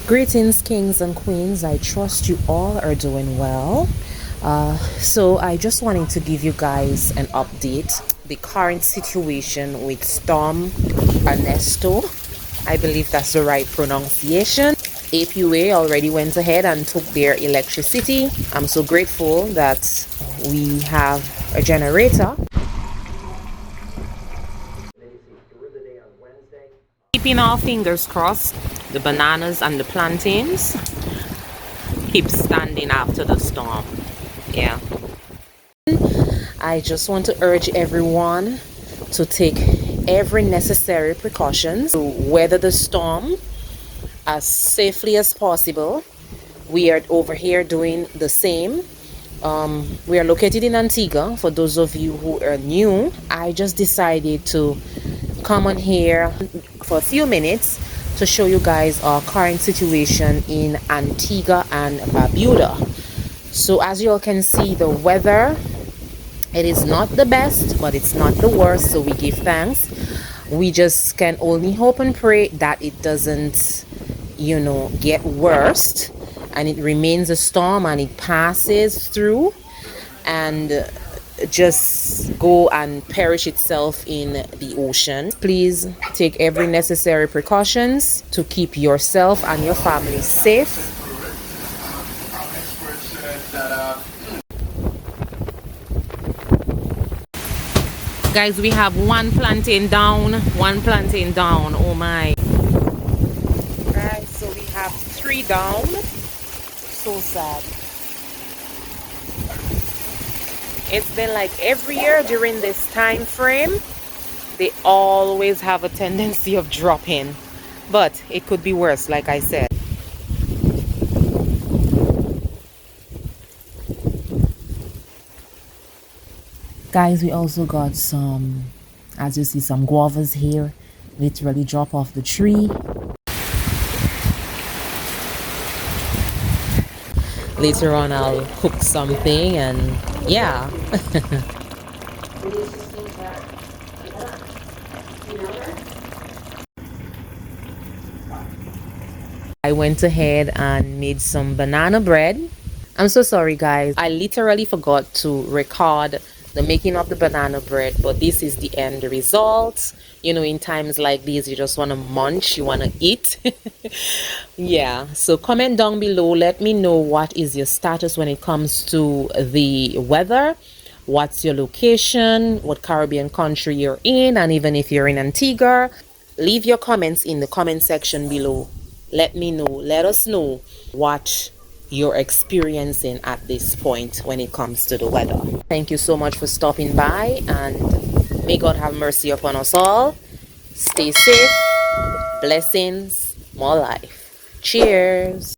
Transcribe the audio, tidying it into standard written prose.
Greetings, kings and queens. I trust you all are doing well. So I just wanted to give you guys an update. The current situation with Storm Arnesto, I believe that's the right pronunciation. APUA already went ahead and took their electricity. I'm so grateful that we have a generator. Keeping our fingers crossed, the bananas and the plantains keep standing after the storm. Yeah. I just want to urge everyone to take every necessary precautions to weather the storm as safely as possible. We are over here doing the same. We are located in Antigua. For those of you who are new, I just decided to come on here for a few minutes to show you guys our current situation in Antigua and Barbuda. So as you all can see, the weather, it is not the best, but it's not the worst, so we give thanks. We just can only hope and pray that it doesn't, get worse and it remains a storm and it passes through and just go and perish itself in the ocean. Please take every necessary precautions to keep yourself and your family safe. Guys, we have one plantain down. Oh my. Guys, so we have 3 down. So sad. It's been like every year during this time frame, they always have a tendency of dropping, but it could be worse, like I said. Guys, we also got some, as you see, some guavas here, literally drop off the tree. Later on I'll cook something and yeah. I went ahead and made some banana bread. I'm so sorry guys, I literally forgot to record the making of the banana bread, but this is the end result. In times like these, you just want to munch, you want to eat. Yeah, so comment down below, let me know what is your status when it comes to the weather. What's your location, what Caribbean country you're in, and even if you're in Antigua, leave your comments in the comment section below. Let me know, let us know what you're experiencing at this point when it comes to the weather. Thank you so much for stopping by, and may God have mercy upon us all. Stay safe, blessings, more life. Cheers.